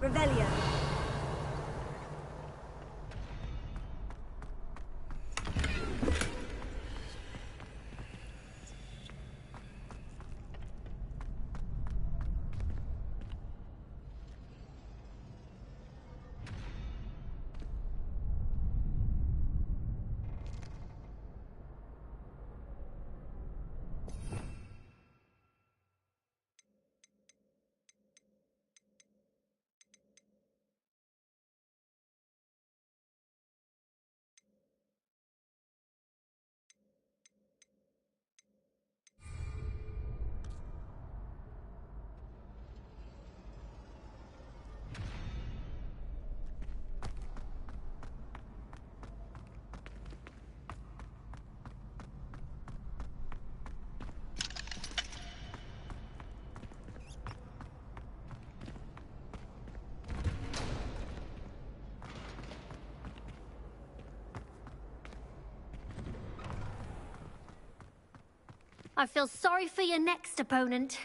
Revelio. I feel sorry for your next opponent.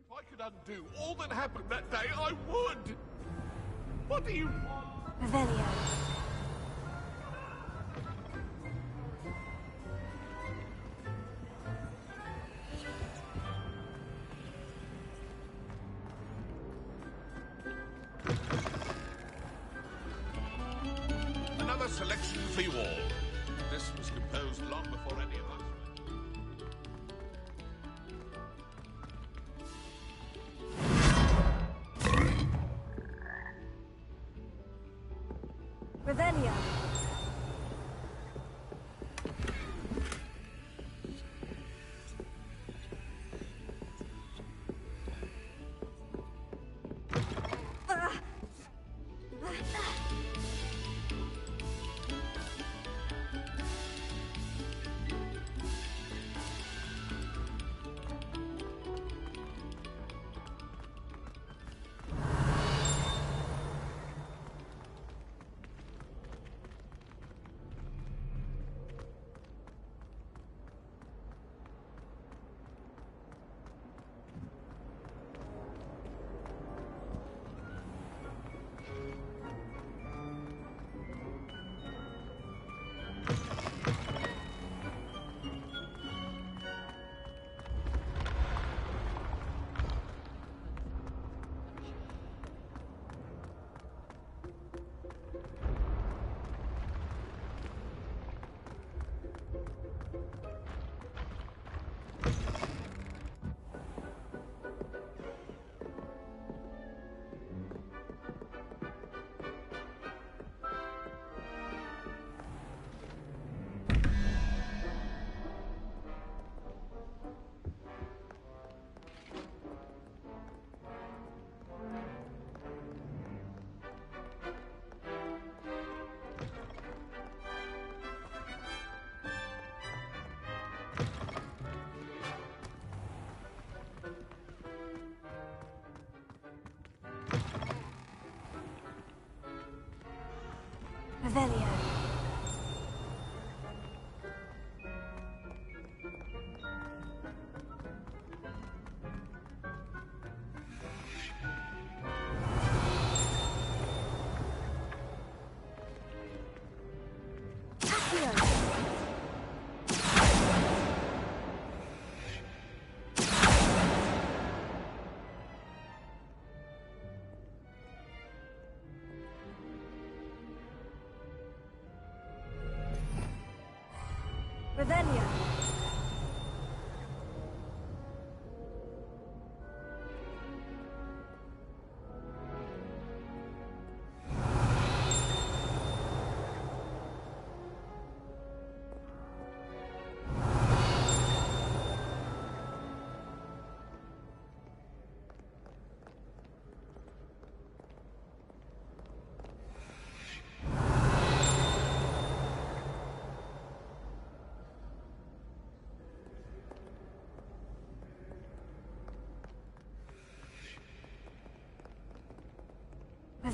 If I could undo all that happened that day, I would! What do you want? Revelio. Another selection for you all. This was composed long before any of us. Revelio. Revelio.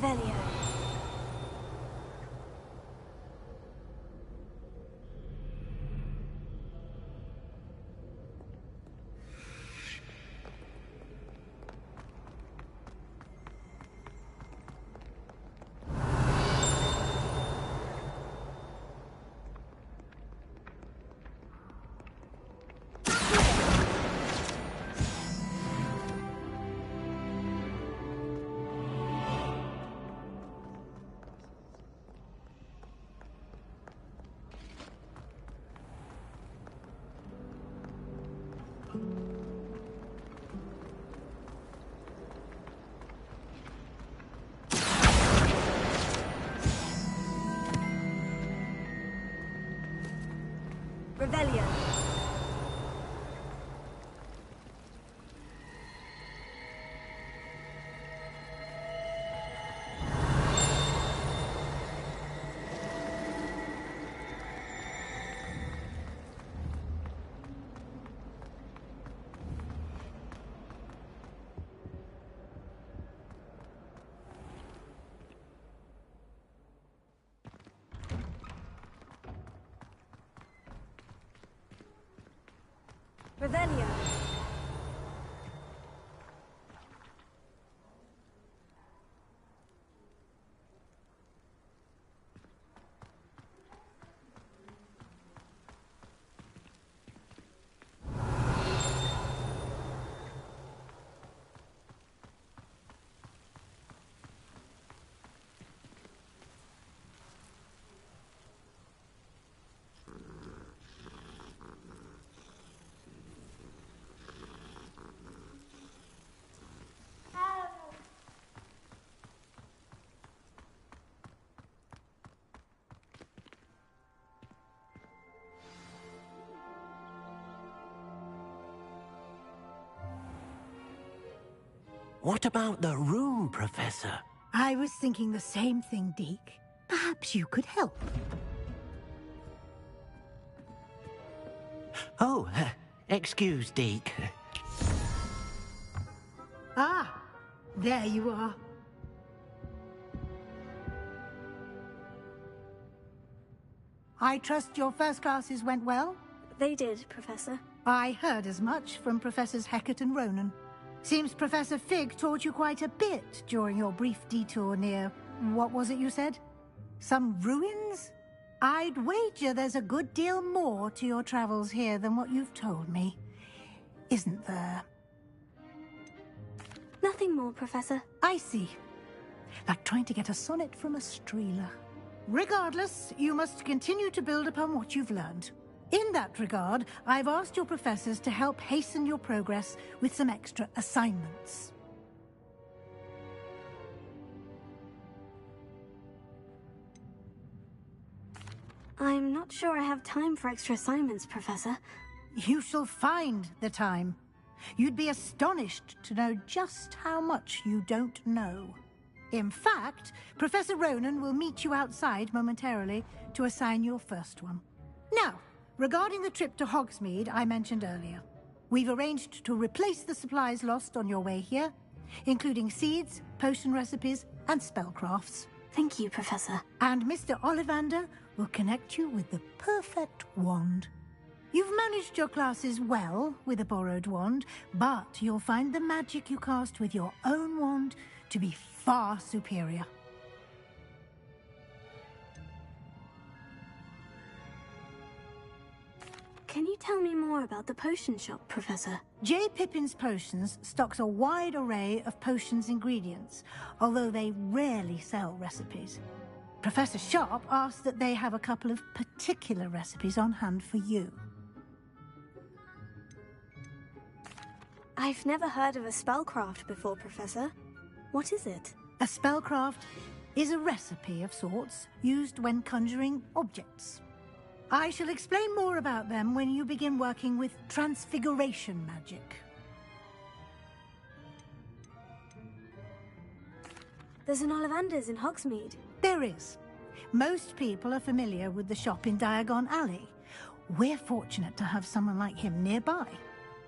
Revelio. Revelio. Revelio. What about the room, Professor? I was thinking the same thing, Deke. Perhaps you could help. Oh, excuse, Deke. Ah, there you are. I trust your first classes went well? They did, Professor. I heard as much from Professors Hecat and Ronan. Seems Professor Fig taught you quite a bit during your brief detour near... what was it you said? Some ruins? I'd wager there's a good deal more to your travels here than what you've told me. Isn't there? Nothing more, Professor. I see. Like trying to get a sonnet from a streeler. Regardless, you must continue to build upon what you've learned. In that regard, I've asked your professors to help hasten your progress with some extra assignments. I'm not sure I have time for extra assignments, Professor. You shall find the time. You'd be astonished to know just how much you don't know. In fact, Professor Ronan will meet you outside momentarily to assign your first one. Now, regarding the trip to Hogsmeade I mentioned earlier, we've arranged to replace the supplies lost on your way here, including seeds, potion recipes, and spellcrafts. Thank you, Professor. And Mr. Ollivander will connect you with the perfect wand. You've managed your classes well with a borrowed wand, but you'll find the magic you cast with your own wand to be far superior. Can you tell me more about the potion shop, Professor? J. Pippin's Potions stocks a wide array of potions ingredients, although they rarely sell recipes. Professor Sharp asked that they have a couple of particular recipes on hand for you. I've never heard of a spellcraft before, Professor. What is it? A spellcraft is a recipe of sorts used when conjuring objects. I shall explain more about them when you begin working with transfiguration magic. There's an Ollivander's in Hogsmeade. There is. Most people are familiar with the shop in Diagon Alley. We're fortunate to have someone like him nearby.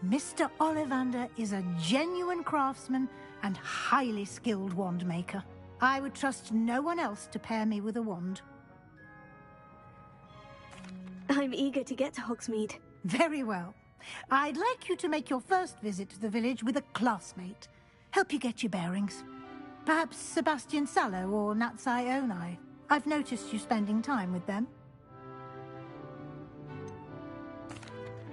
Mr. Ollivander is a genuine craftsman and highly skilled wand maker. I would trust no one else to pair me with a wand. I'm eager to get to Hogsmeade. Very well. I'd like you to make your first visit to the village with a classmate. Help you get your bearings. Perhaps Sebastian Sallow or Natsai Onai. I've noticed you spending time with them.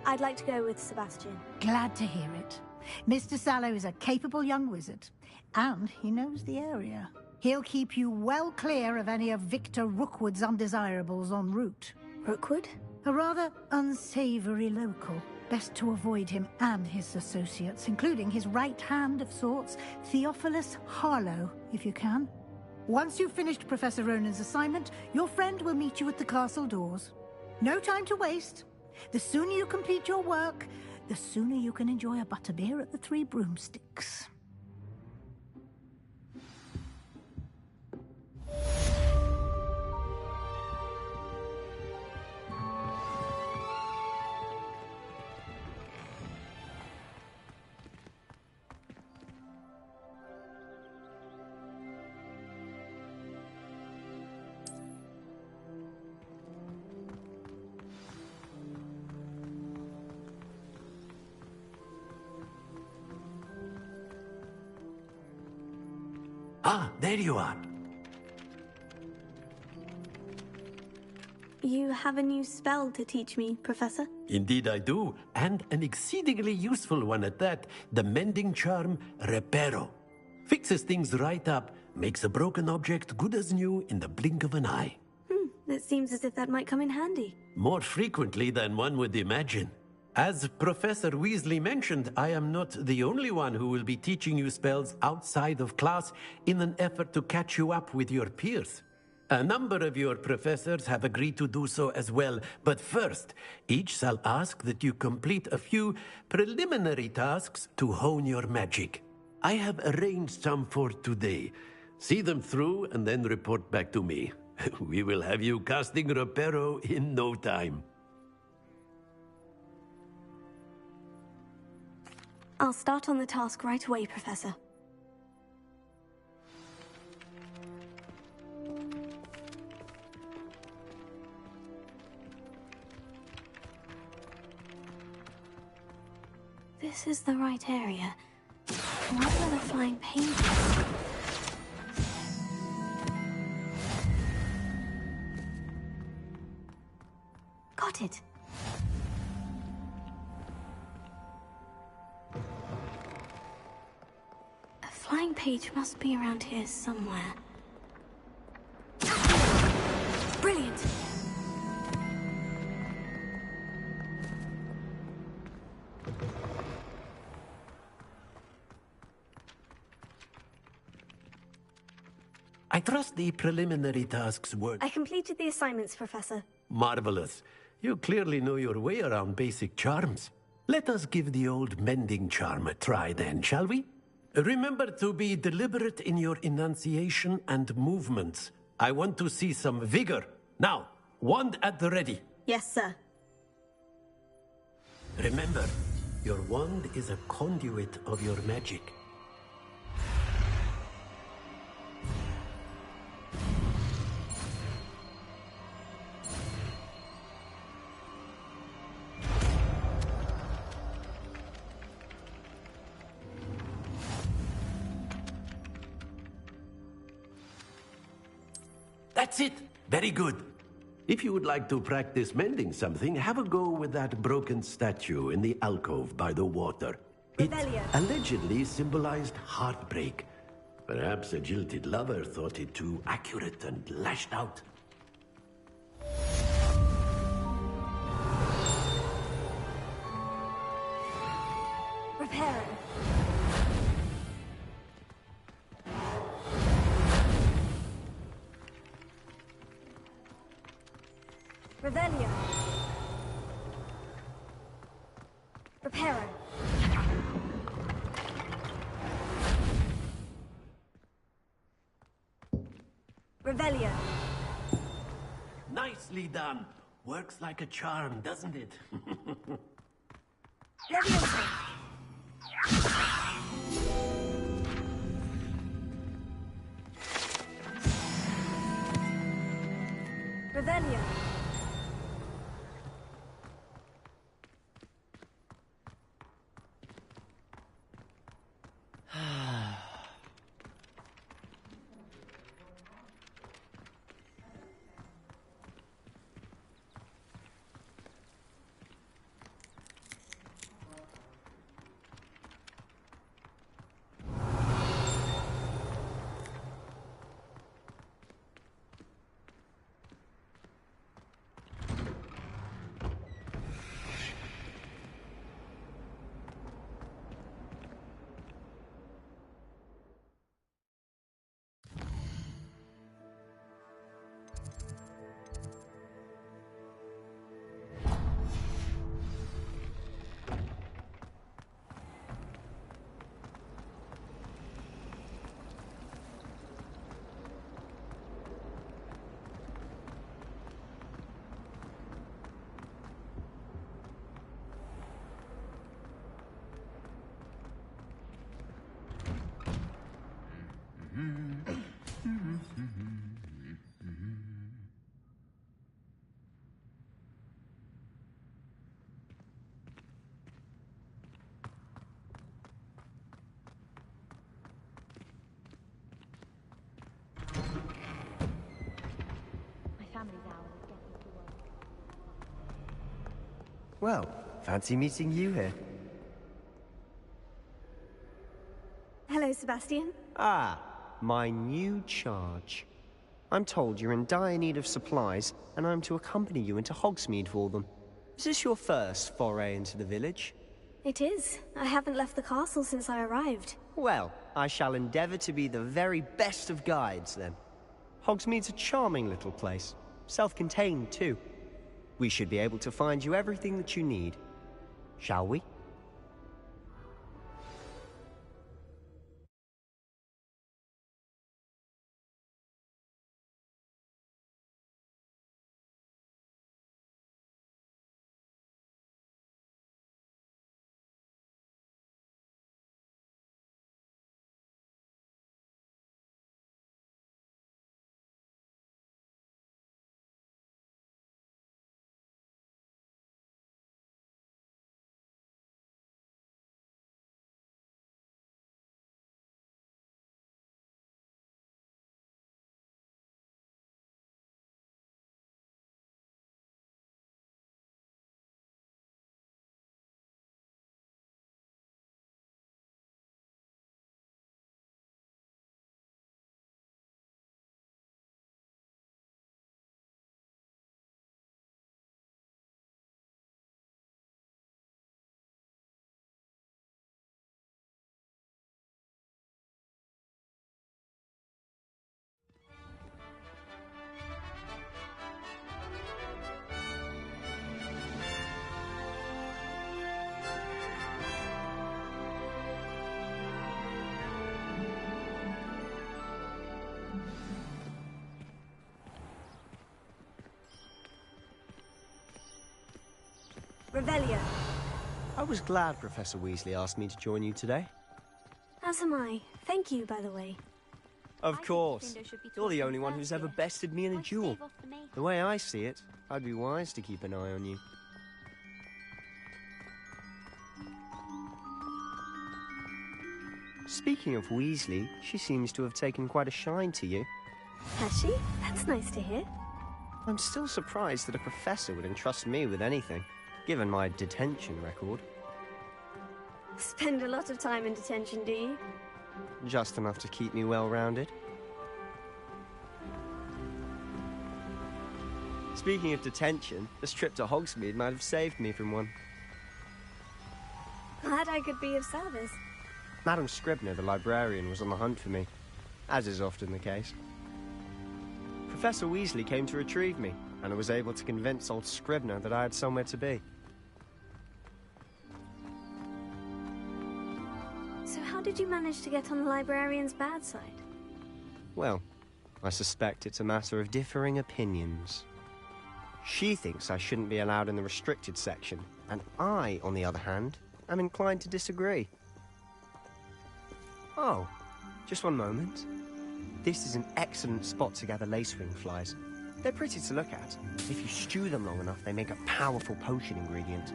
I'd like to go with Sebastian. Glad to hear it. Mr. Sallow is a capable young wizard, and he knows the area. He'll keep you well clear of any of Victor Rookwood's undesirables en route. Rookwood? A rather unsavory local. Best to avoid him and his associates, including his right hand of sorts, Theophilus Harlow, if you can. Once you've finished Professor Ronan's assignment, your friend will meet you at the castle doors. No time to waste. The sooner you complete your work, the sooner you can enjoy a butterbeer at the Three Broomsticks. Ah, there you are. You have a new spell to teach me, Professor? Indeed I do, and an exceedingly useful one at that. The mending charm, Reparo. Fixes things right up, makes a broken object good as new in the blink of an eye. It seems as if that might come in handy. More frequently than one would imagine. As Professor Weasley mentioned, I am not the only one who will be teaching you spells outside of class in an effort to catch you up with your peers. A number of your professors have agreed to do so as well, but first, each shall ask that you complete a few preliminary tasks to hone your magic. I have arranged some for today. See them through and then report back to me. We will have you casting Reparo in no time. I'll start on the task right away, Professor. This is the right area. What are the flying pages? Got it. A flying page must be around here somewhere. Brilliant! I trust the preliminary tasks were... I completed the assignments, Professor. Marvelous. You clearly know your way around basic charms. Let us give the old mending charm a try then, shall we? Remember to be deliberate in your enunciation and movements. I want to see some vigor. Now, wand at the ready. Yes, sir. Remember, your wand is a conduit of your magic. That's it. Very good. If you would like to practice mending something, have a go with that broken statue in the alcove by the water. Revelio. It allegedly symbolized heartbreak. Perhaps a jilted lover thought it too accurate and lashed out. Reparo. Revelio. Reparo. Revelio. Nicely done. Works like a charm, doesn't it? Leviosa. Revelio. Well, fancy meeting you here. Hello, Sebastian. Ah, my new charge. I'm told you're in dire need of supplies, and I'm to accompany you into Hogsmeade for them. Is this your first foray into the village? It is. I haven't left the castle since I arrived. Well, I shall endeavour to be the very best of guides, then. Hogsmeade's a charming little place. Self-contained, too. We should be able to find you everything that you need. Shall we? Revelio. I was glad Professor Weasley asked me to join you today. As am I. Thank you, by the way. Of course. You're the only one who's ever bested me in a duel. The way I see it, I'd be wise to keep an eye on you. Speaking of Weasley, she seems to have taken quite a shine to you. Has she? That's nice to hear. I'm still surprised that a professor would entrust me with anything, given my detention record. Spend a lot of time in detention, do you? Just enough to keep me well-rounded. Speaking of detention, this trip to Hogsmeade might have saved me from one. Glad I could be of service. Madam Scribner, the librarian, was on the hunt for me, as is often the case. Professor Weasley came to retrieve me, and I was able to convince old Scribner that I had somewhere to be. So how did you manage to get on the librarian's bad side? Well, I suspect it's a matter of differing opinions. She thinks I shouldn't be allowed in the restricted section, and I, on the other hand, am inclined to disagree. Oh, just one moment. This is an excellent spot to gather lacewing flies. They're pretty to look at. If you stew them long enough, they make a powerful potion ingredient.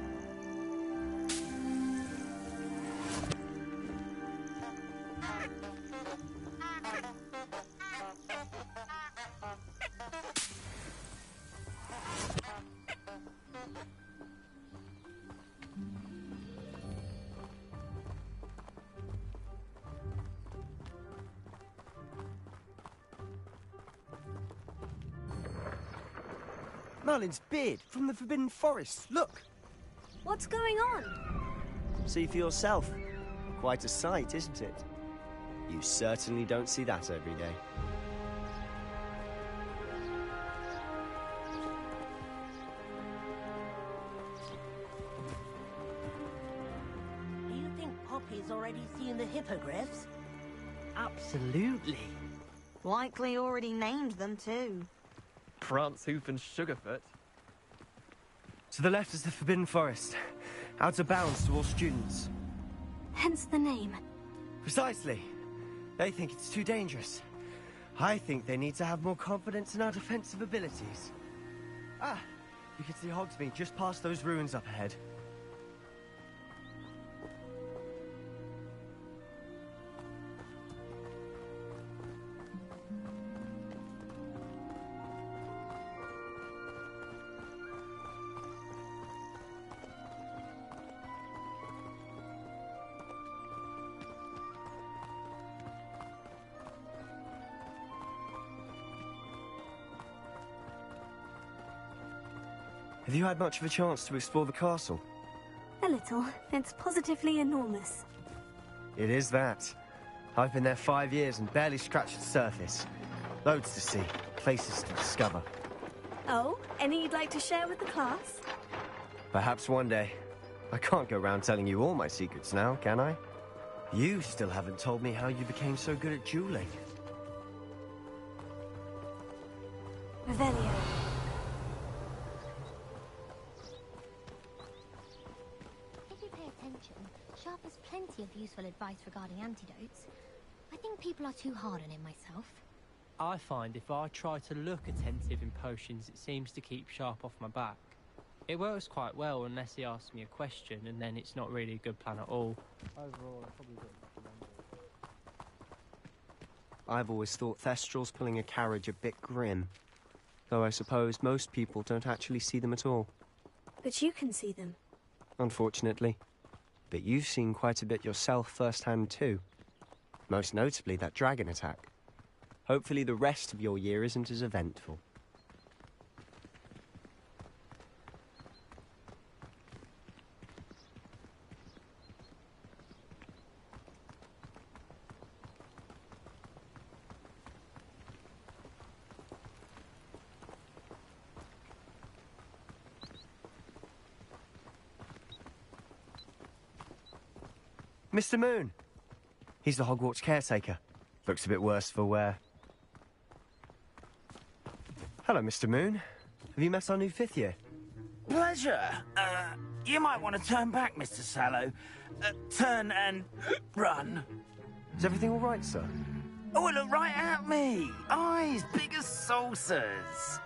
Merlin's beard from the Forbidden Forest. Look! What's going on? See for yourself. Quite a sight, isn't it? You certainly don't see that every day. Do you think Poppy's already seen the hippogriffs? Absolutely. Likely already named them too. Prance, Hoof and Sugarfoot. To the left is the Forbidden Forest. Out of bounds to all students. Hence the name. Precisely. They think it's too dangerous. I think they need to have more confidence in our defensive abilities. Ah, you can see Hogsmeade just past those ruins up ahead. Have you had much of a chance to explore the castle? A little. It's positively enormous. It is that. I've been there 5 years and barely scratched the surface. Loads to see, places to discover. Oh, any you'd like to share with the class? Perhaps one day. I can't go around telling you all my secrets now, can I? You still haven't told me how you became so good at dueling. Revelio. If you pay attention, Sharp has plenty of useful advice regarding antidotes. I think people are too hard on him myself. I find if I try to look attentive in potions, it seems to keep Sharp off my back. It works quite well unless he asks me a question, and then it's not really a good plan at all. Overall, I probably don't recommend it. I've always thought Thestrals pulling a carriage a bit grim. Though I suppose most people don't actually see them at all. But you can see them. Unfortunately. But you've seen quite a bit yourself firsthand too. Most notably that dragon attack. Hopefully the rest of your year isn't as eventful. Mr. Moon! He's the Hogwarts caretaker. Looks a bit worse for wear. Hello, Mr. Moon. Have you met our new 5th year? Pleasure. You might want to turn back, Mr. Sallow. Turn and run. Is everything all right, sir? Oh, look right at me. Eyes big as saucers.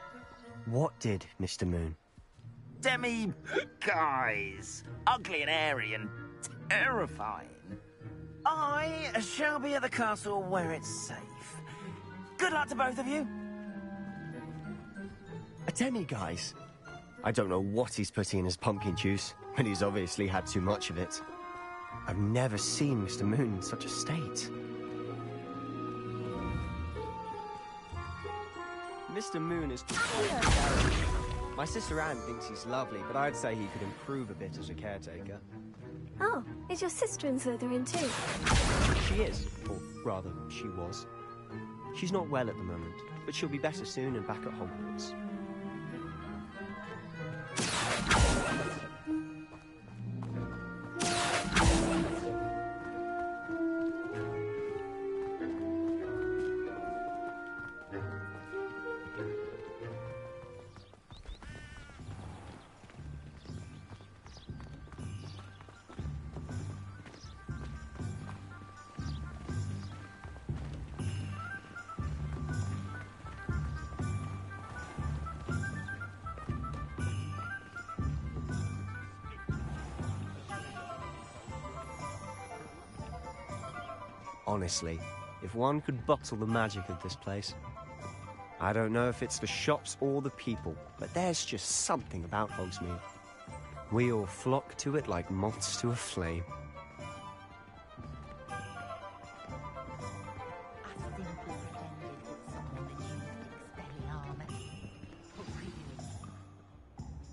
What did, Mr. Moon? Guys. Ugly and airy and terrifying. I shall be at the castle where it's safe. Good luck to both of you. A demi-guise? I don't know what he's putting in his pumpkin juice, but he's obviously had too much of it. I've never seen Mr. Moon in such a state. Mr. Moon is... My sister Anne thinks he's lovely, but I'd say he could improve a bit as a caretaker. Oh, is your sister in Slytherin too? She is, or rather, she was. She's not well at the moment, but she'll be better soon and back at Hogwarts. Honestly, if one could bottle the magic of this place. I don't know if it's the shops or the people, but there's just something about Hogsmeade. We all flock to it like moths to a flame.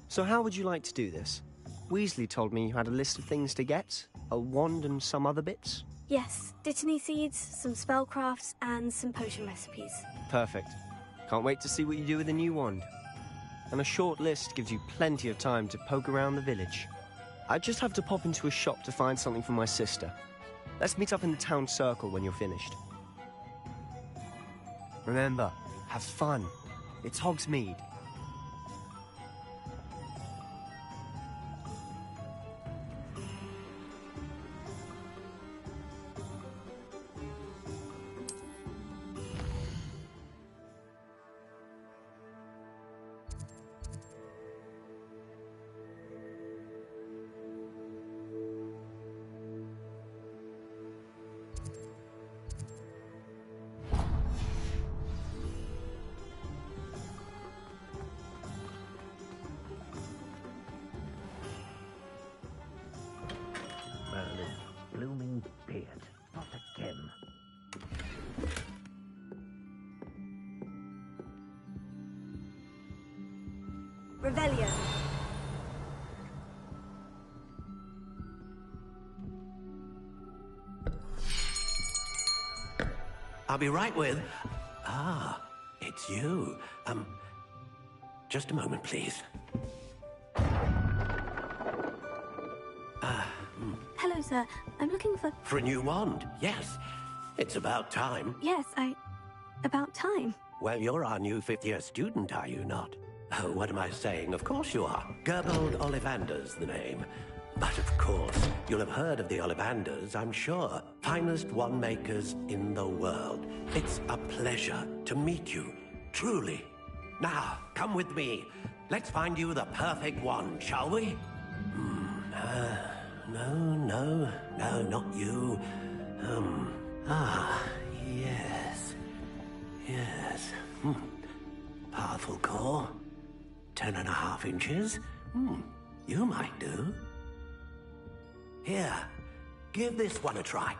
So how would you like to do this? Weasley told me you had a list of things to get, a wand and some other bits. Yes, Dittany seeds, some spellcrafts, and some potion recipes. Perfect. Can't wait to see what you do with the new wand. And a short list gives you plenty of time to poke around the village. I just have to pop into a shop to find something for my sister. Let's meet up in the town circle when you're finished. Remember, have fun. It's Hogsmeade. Blooming beard, not again. Revelio. I'll be right with... Ah, it's you. Just a moment, please. Hello, sir. I'm looking for... For a new wand, yes. It's about time. Yes, about time. Well, you're our new fifth-year student, are you not? Oh, what am I saying? Of course you are. Gerbold Ollivander's the name. But of course, you'll have heard of the Ollivanders, I'm sure. Finest wand makers in the world. It's a pleasure to meet you, truly. Now, come with me. Let's find you the perfect wand, shall we? No, not you. Yes. Powerful core. 10.5 inches. You might do. Here, give this one a try.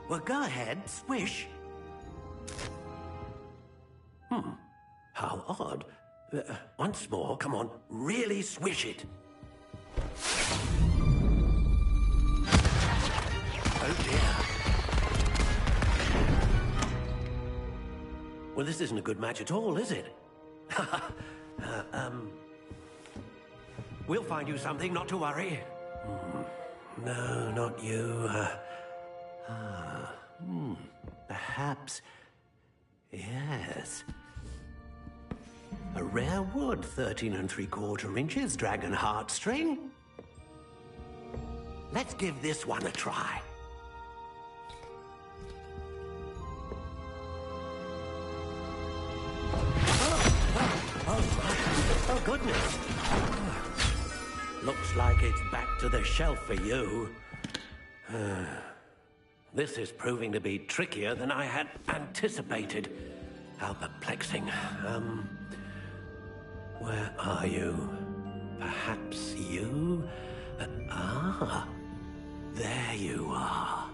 Well, go ahead, swish. How odd. Once more, come on, really swish it. Oh dear. Well, this isn't a good match at all, is it? We'll find you something, not to worry. No, not you. Perhaps... Yes. A rare wood, 13 3/4 inches, dragon heartstring. Let's give this one a try. Oh, goodness. Looks like it's back to the shelf for you. This is proving to be trickier than I had anticipated. How perplexing. Where are you? Perhaps you? There you are.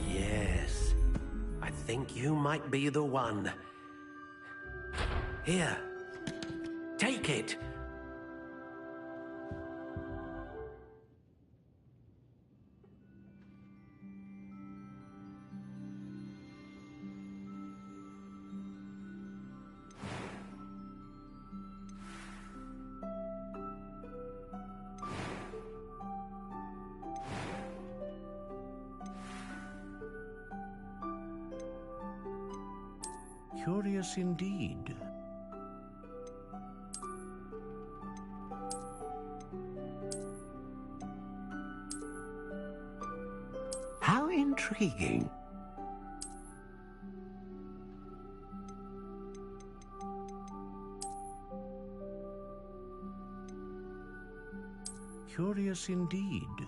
Yes, I think you might be the one. Here, take it. Curious indeed. How intriguing. Curious indeed.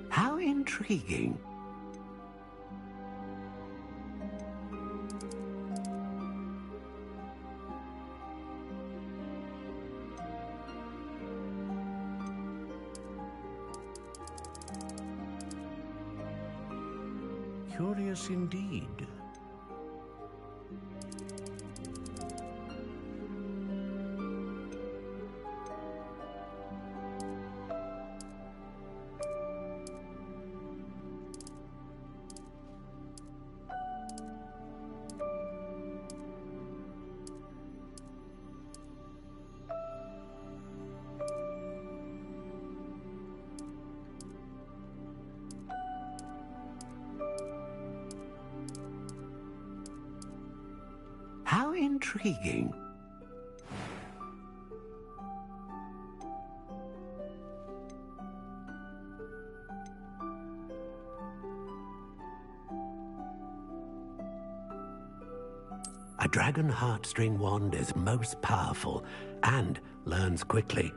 How intriguing. Curious indeed. How intriguing. A dragon heartstring wand is most powerful and learns quickly.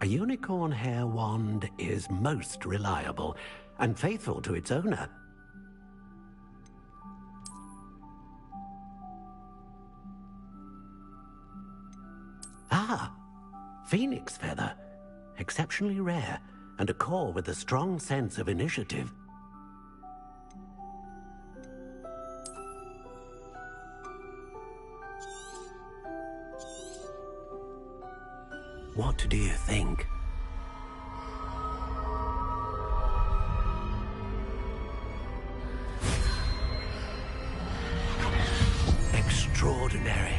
A unicorn hair wand is most reliable and faithful to its owner. Ah, phoenix feather. Exceptionally rare, and a core with a strong sense of initiative. What do you think? Extraordinary.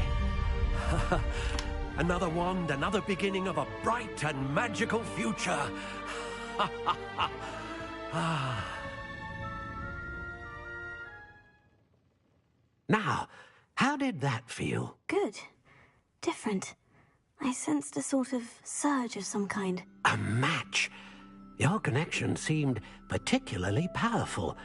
Another wand, another beginning of a bright and magical future. Now, how did that feel? Good. Different. I sensed a sort of surge of some kind. A match. Your connection seemed particularly powerful.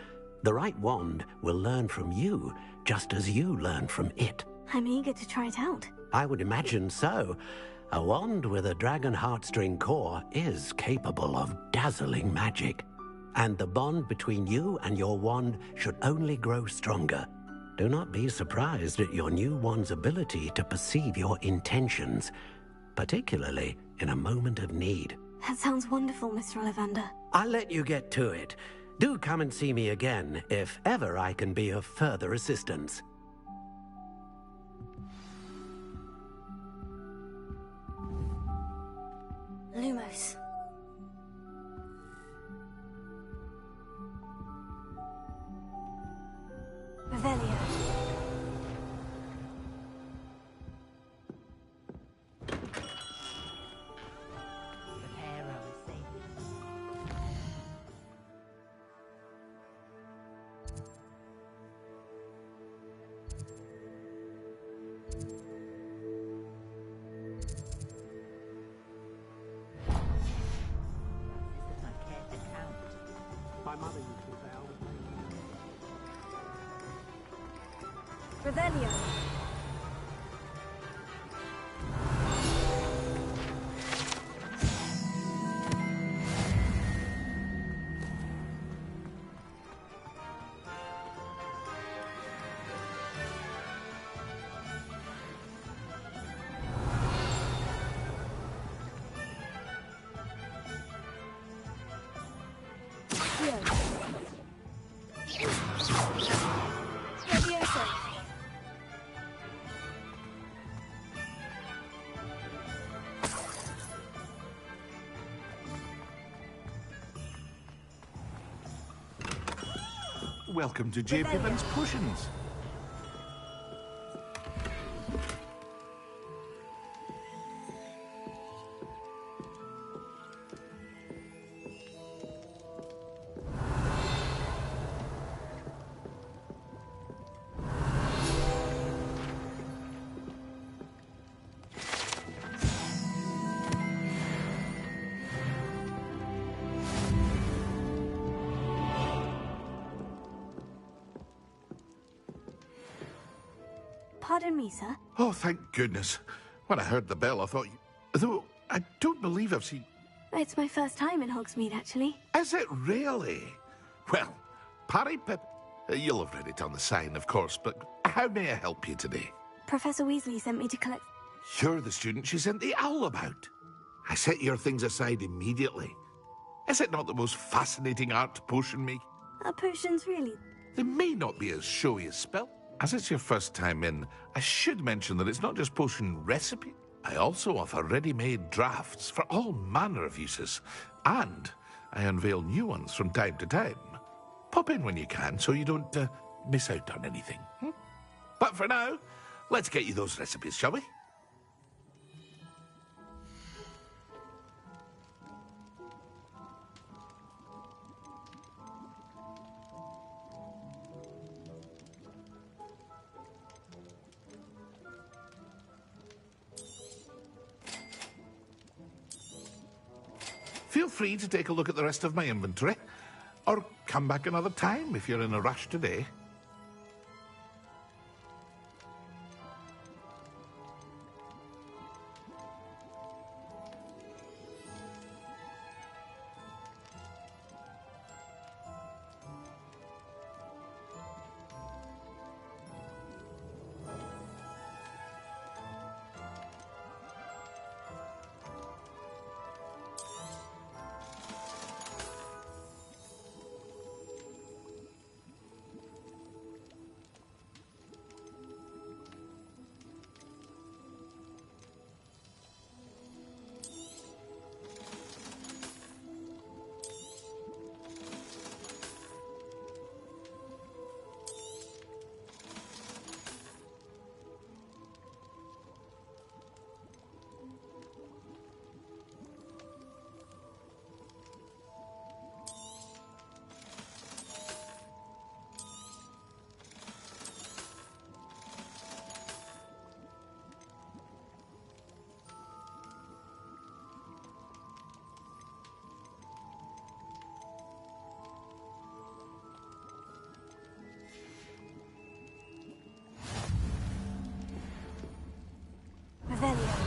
The right wand will learn from you, just as you learn from it. I'm eager to try it out. I would imagine so. A wand with a dragon heartstring core is capable of dazzling magic. And the bond between you and your wand should only grow stronger. Do not be surprised at your new wand's ability to perceive your intentions, particularly in a moment of need. That sounds wonderful, Mr. Ollivander. I'll let you get to it. Do come and see me again if ever I can be of further assistance. Lumos. Revelio. My mother used to say I was Revelio. welcome to J. Pippin's Potions. Pardon me, sir. Oh, thank goodness. When I heard the bell, I thought you... Though, I don't believe I've seen... It's my first time in Hogsmeade, actually. Is it really? Well, Parry Pip... You'll have read it on the sign, of course, but how may I help you today? Professor Weasley sent me to collect... You're the student she sent the owl about. I set your things aside immediately. Is it not the most fascinating art to potion me? Are potions really? They may not be as showy as spell. As it's your first time in, I should mention that it's not just potion recipe. I also offer ready-made drafts for all manner of uses. And I unveil new ones from time to time. Pop in when you can so you don't miss out on anything. But for now, let's get you those recipes, shall we? Feel free to take a look at the rest of my inventory, or come back another time if you're in a rush today. Revelio.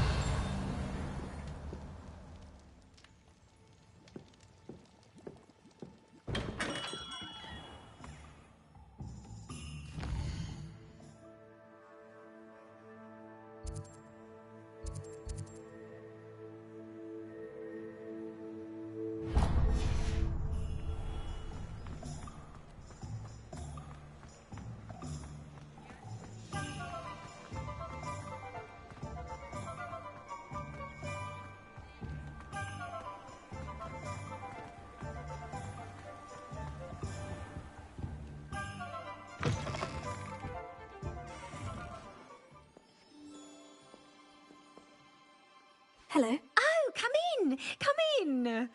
Hello. Oh, come in! Come in!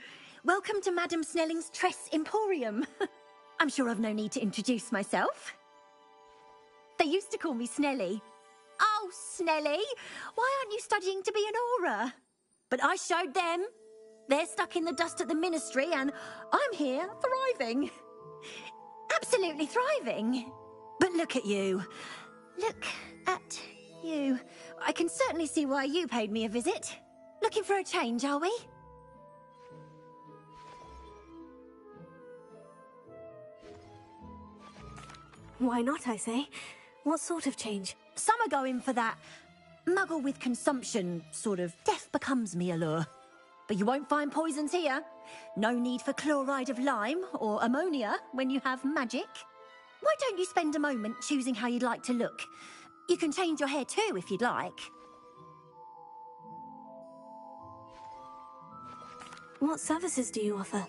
Welcome to Madame Snelling's Tress Emporium. I'm sure I've no need to introduce myself. They used to call me Snelly. Oh, Snelly, why aren't you studying to be an aura? But I showed them. They're stuck in the dust at the ministry and I'm here thriving. Absolutely thriving. But look at you. Look at you. I can certainly see why you paid me a visit. Looking for a change, are we? Why not, I say? What sort of change? Some are going for that muggle with consumption, sort of death becomes me allure. But you won't find poisons here. No need for chloride of lime or ammonia when you have magic. Why don't you spend a moment choosing how you'd like to look? You can change your hair too if you'd like. What services do you offer?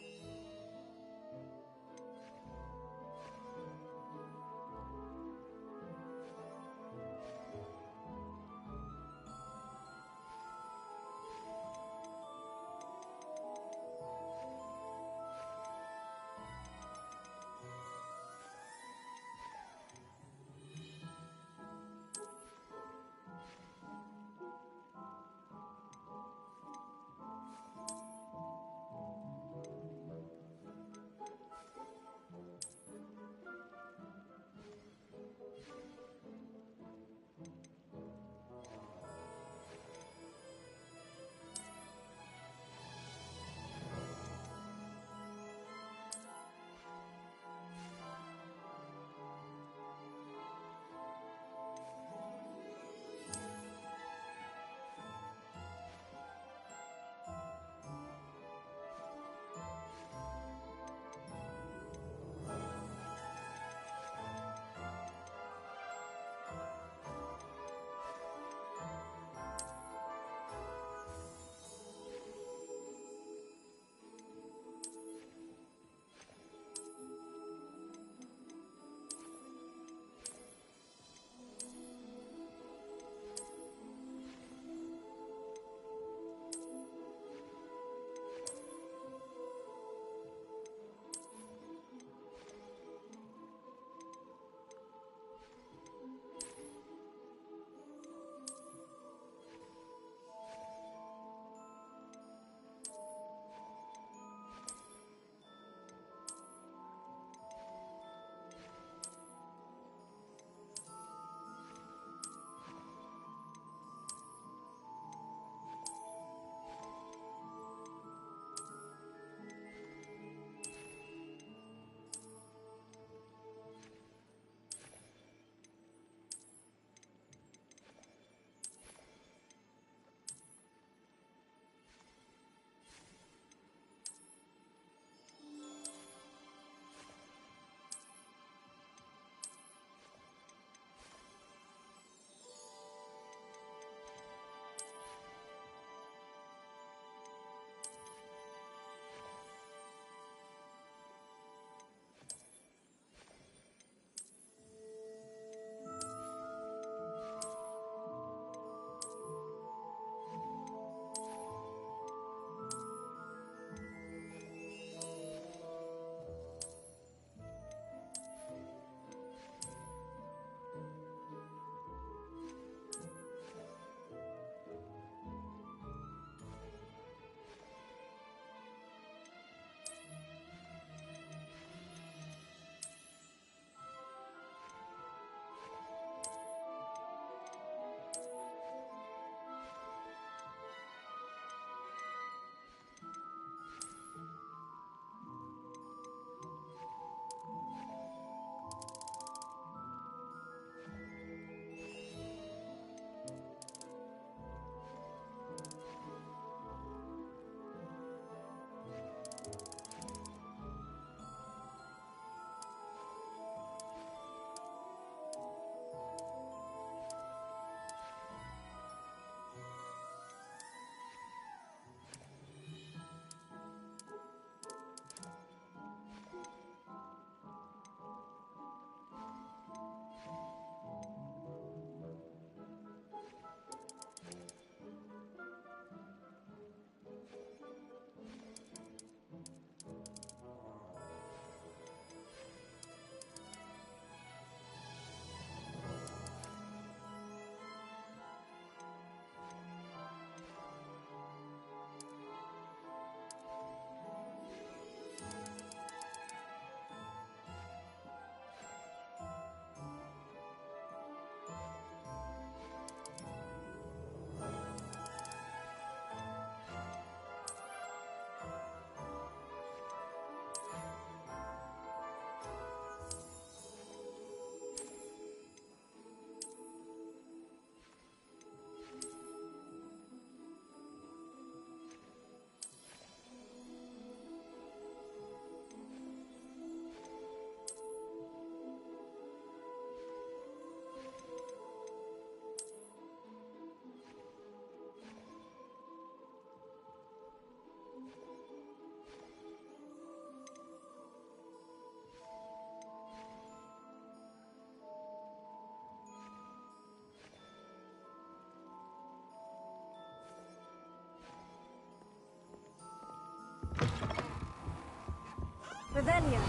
Revelio.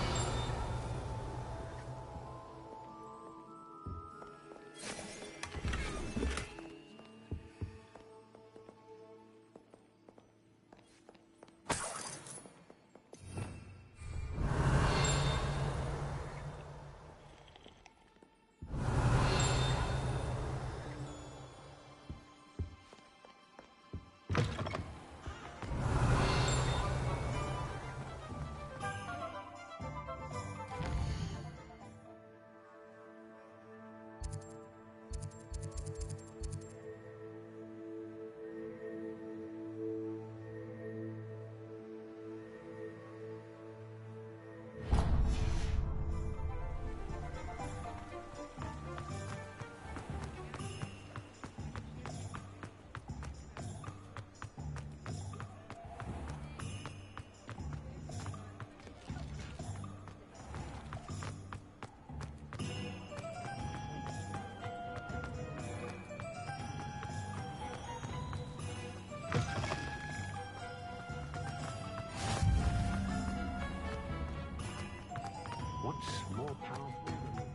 What's more powerful than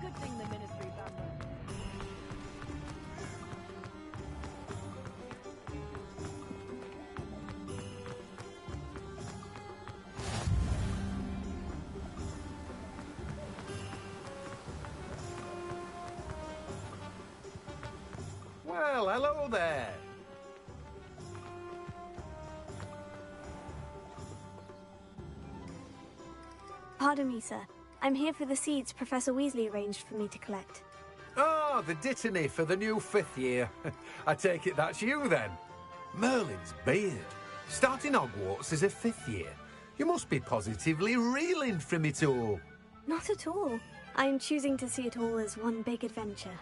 Good thing the Ministry found them. Well, hello there. Pardon me, sir. I'm here for the seeds Professor Weasley arranged for me to collect. Oh, the dittany for the new 5th year. I take it that's you, then. Merlin's beard. Starting Hogwarts as a 5th year. You must be positively reeling from it all. Not at all. I'm choosing to see it all as one big adventure.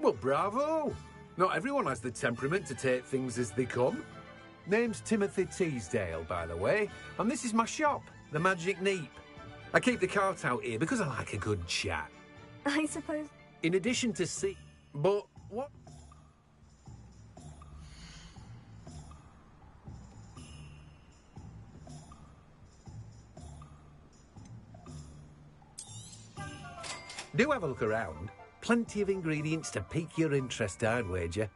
Well, bravo. Not everyone has the temperament to take things as they come. Name's Timothy Teasdale, by the way, and this is my shop, the Magic Neep. I keep the cart out here because I like a good chat. I suppose... In addition to But what... Do have a look around. Plenty of ingredients to pique your interest, I'd wager.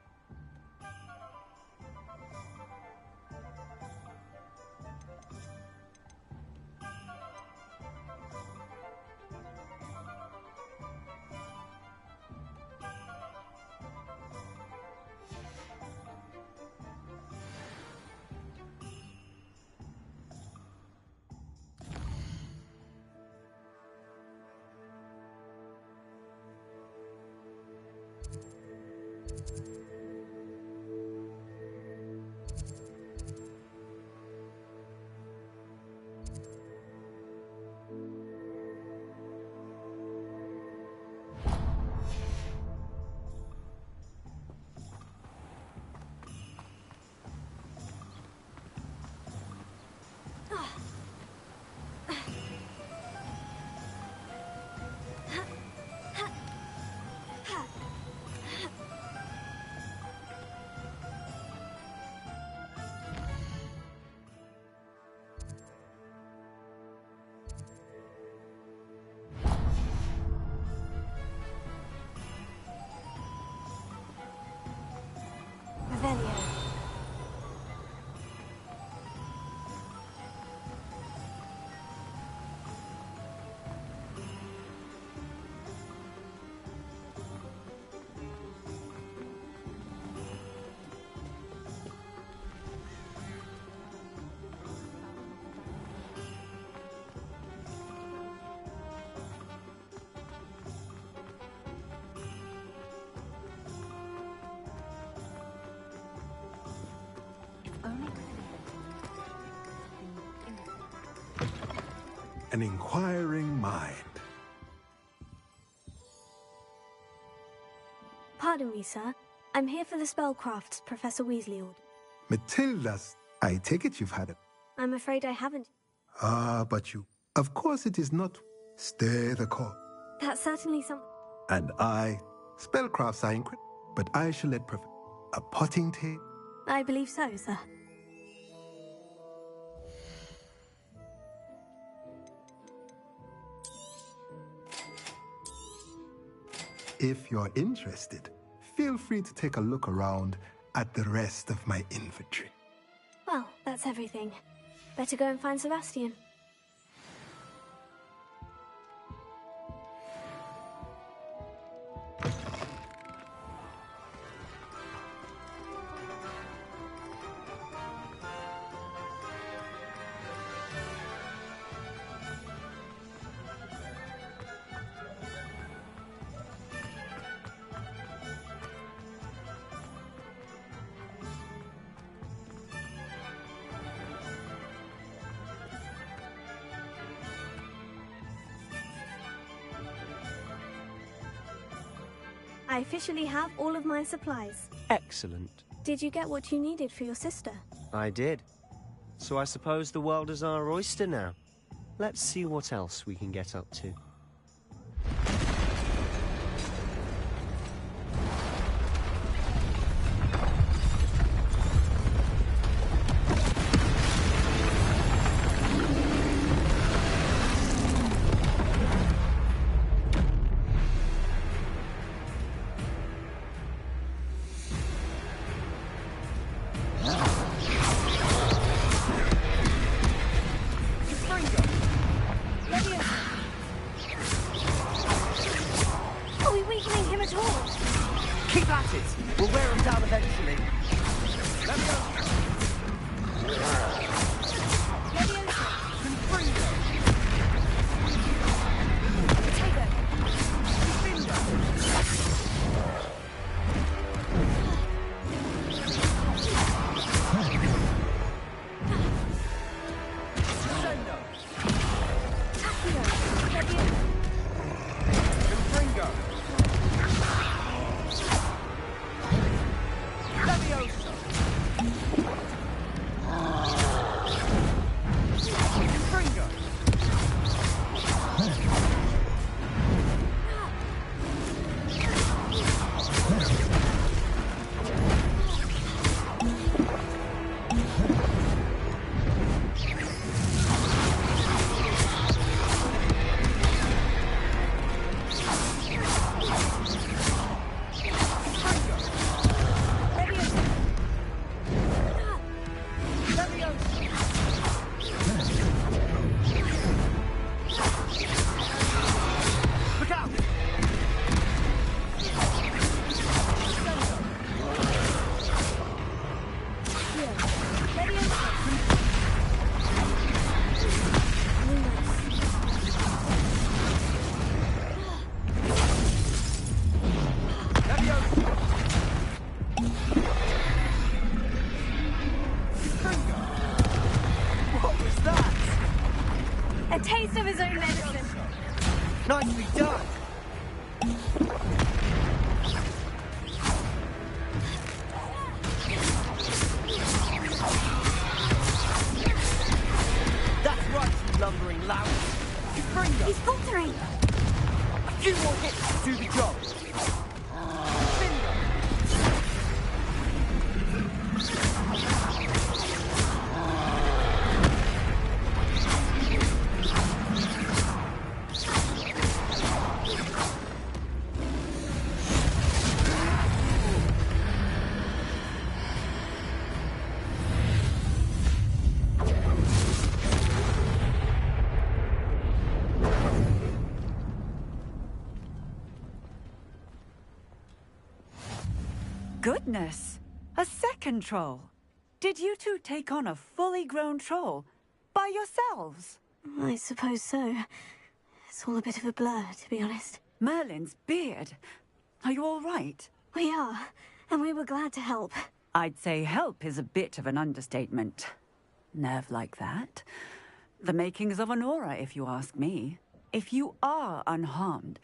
Revelio. An inquiring mind. Pardon me, sir. I'm here for the spellcrafts Professor Weasley ordered. Matilda's. I take it you've had I'm afraid I haven't. Ah, but you... Of course it is not. Stay the course. That's certainly something. And I... Spellcrafts are incredible, but I shall let a potting tape. I believe so, sir. If you're interested, feel free to take a look around at the rest of my inventory. Well, that's everything. Better go and find Sebastian. I officially have all of my supplies. Excellent. Did you get what you needed for your sister? I did. So I suppose the world is our oyster now. Let's see what else we can get up to. Nicely done! That's right, you lumbering lout! He's faltering! A few more hits to do the job! Goodness! A second troll! Did you two take on a fully grown troll by yourselves? I suppose so. It's all a bit of a blur, to be honest. Merlin's beard. Are you all right? We are, and we were glad to help. I'd say help is a bit of an understatement. Nerve like that. The makings of an aura, if you ask me. If you are unharmed,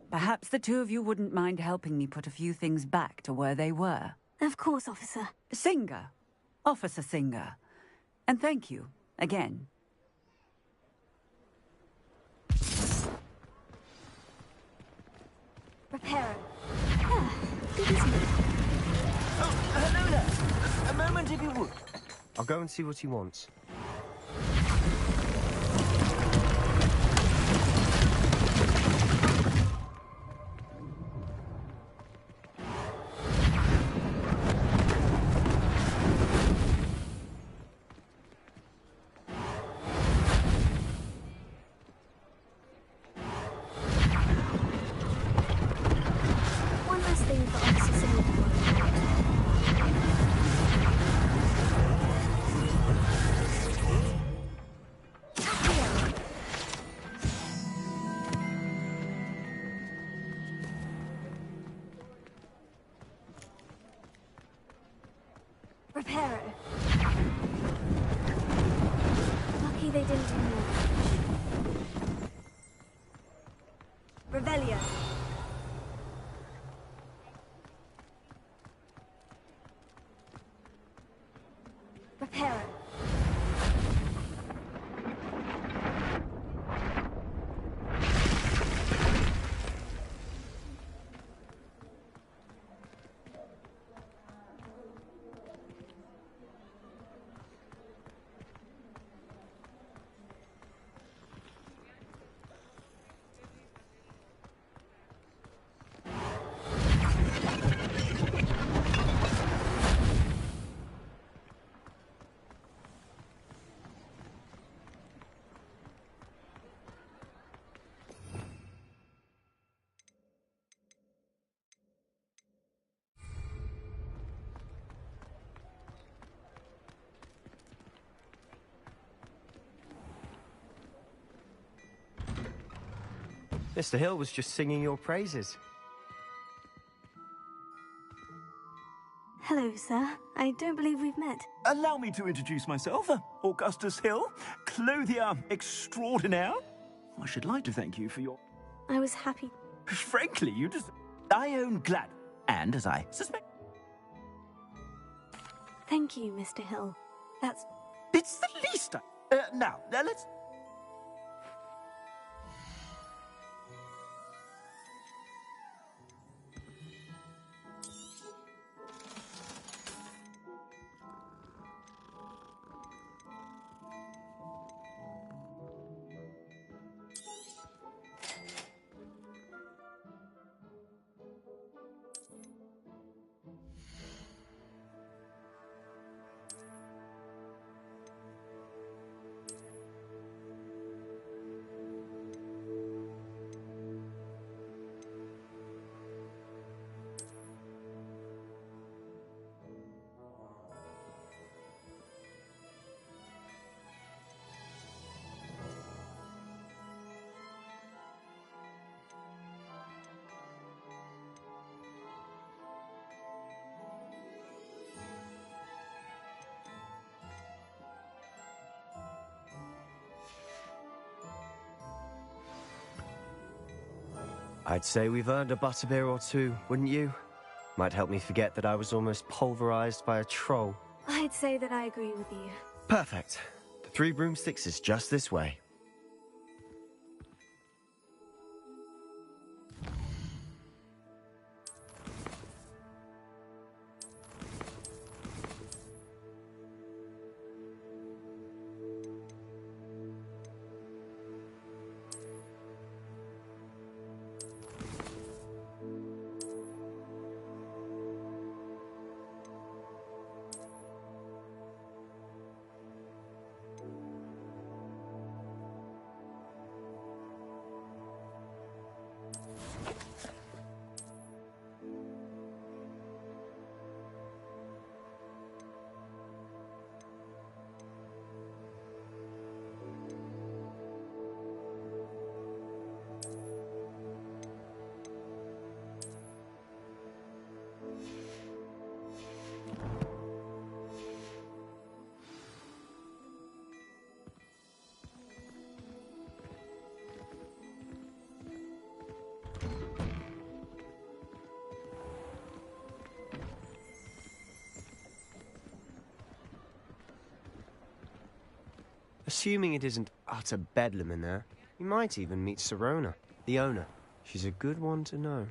perhaps the two of you wouldn't mind helping me put a few things back to where they were. Of course, officer. Singer. Officer Singer. And thank you Again. Reparo. Ah, good, isn't it? Oh, hello there. A moment, if you would. I'll go and see what he wants. One last thing for Officer Singleton. Reparo. Lucky they didn't remove. Revelio. Reparo. Mr. Hill was just singing your praises. Hello, sir. I don't believe we've met. Allow me to introduce myself, Augustus Hill, clothier extraordinaire. I should like to thank you for your... I was happy. Frankly, you just... I own Glad, and as I suspect... Thank you, Mr. Hill. That's... It's the least I... now, let's... I'd say we've earned a butterbeer or two, wouldn't you? Might help me forget that I was almost pulverized by a troll. I'd say that I agree with you. Perfect. The Three Broomsticks is just this way. Assuming it isn't utter bedlam in there, you might even meet Sirona, the owner. She's a good one to know.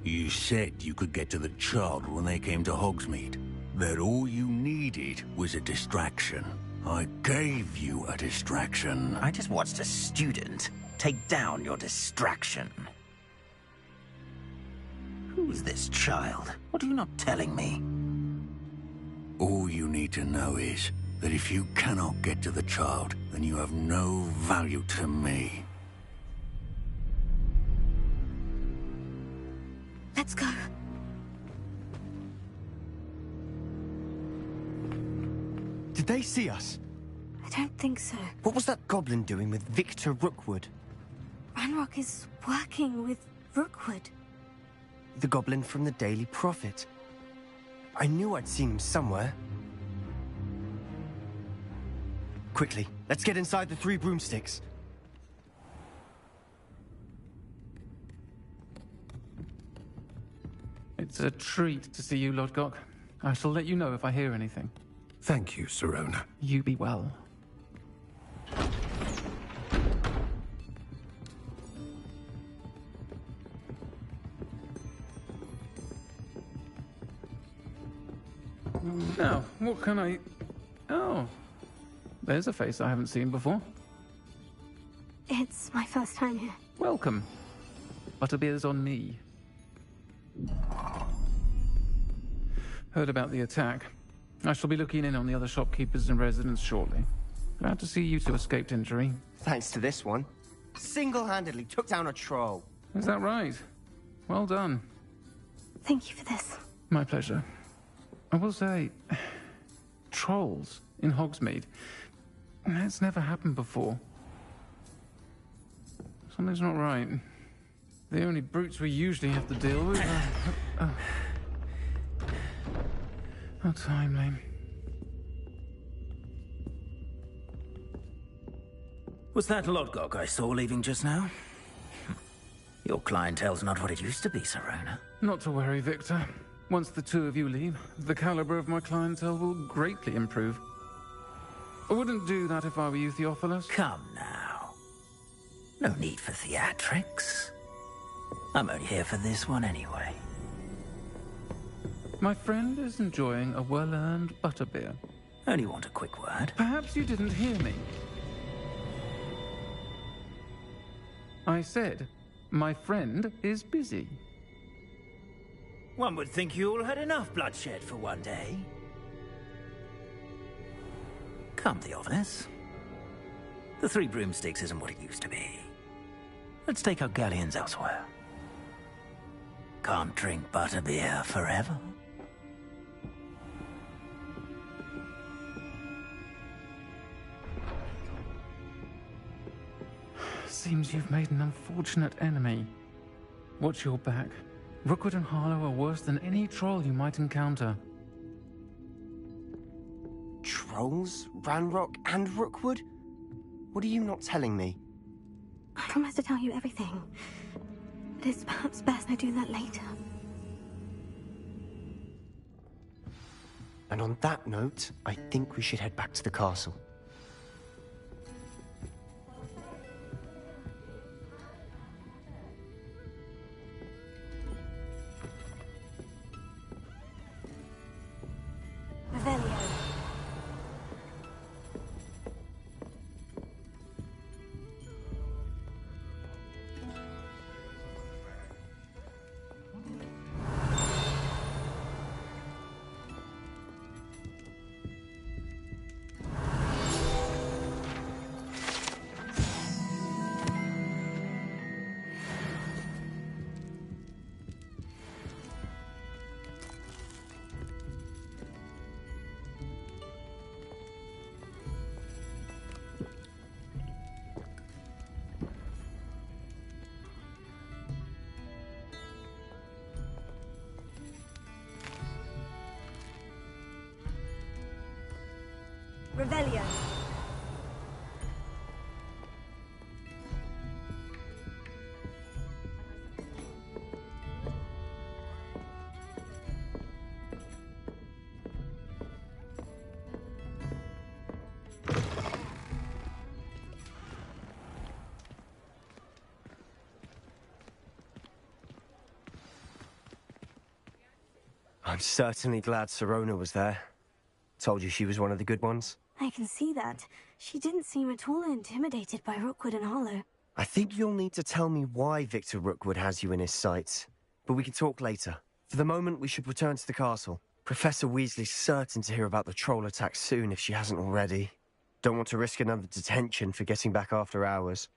You said you could get to the child when they came to Hogsmeade. That all you needed was a distraction. I gave you a distraction. I just watched a student take down your distraction. Who's this child? What are you not telling me? All you need to know is that if you cannot get to the child, then you have no value to me. Let's go. Did they see us? I don't think so. What was that goblin doing with Victor Rookwood? Ranrock is working with Rookwood. The goblin from the Daily Prophet. I knew I'd seen him somewhere. Quickly, let's get inside the 3 broomsticks. It's a treat to see you, Lodgok. I shall let you know if I hear anything. Thank you, Sirona. You be well. Now, what can I... Oh, there's a face I haven't seen before. It's my first time here. Welcome. Butterbeer's on me. Heard about the attack. I shall be looking in on the other shopkeepers and residents shortly. Glad to see you two escaped injury. Thanks to this one. Single-handedly took down a troll. Is that right? Well done. Thank you for this. My pleasure. I will say, trolls in Hogsmeade. That's never happened before. Something's not right. The only brutes we usually have to deal with are... How timely. Was that Lodgok I saw leaving just now? Your clientele's not what it used to be, Sirona. Not to worry, Victor. Once the two of you leave, the caliber of my clientele will greatly improve. I wouldn't do that if I were you, Theophilus. Come now. No need for theatrics. I'm only here for this one anyway. My friend is enjoying a well-earned butterbeer. Only want a quick word. Perhaps you didn't hear me. I said, my friend is busy. One would think you all had enough bloodshed for one day. Come, Theophilus. The 3 broomsticks isn't what it used to be. Let's take our galleons elsewhere. Can't drink butterbeer forever. Seems you've made an unfortunate enemy. Watch your back. Rookwood and Harlow are worse than any troll you might encounter. Trolls? Ranrock and Rookwood? What are you not telling me? I promise to tell you everything. It is perhaps best I do that later. And on that note, I think we should head back to the castle. Revelio. I'm certainly glad Sirona was there. Told you she was one of the good ones. I can see that. She didn't seem at all intimidated by Rookwood and Harlow. I think you'll need to tell me why Victor Rookwood has you in his sights. But we can talk later. For the moment, we should return to the castle. Professor Weasley's certain to hear about the troll attack soon if she hasn't already. Don't want to risk another detention for getting back after hours.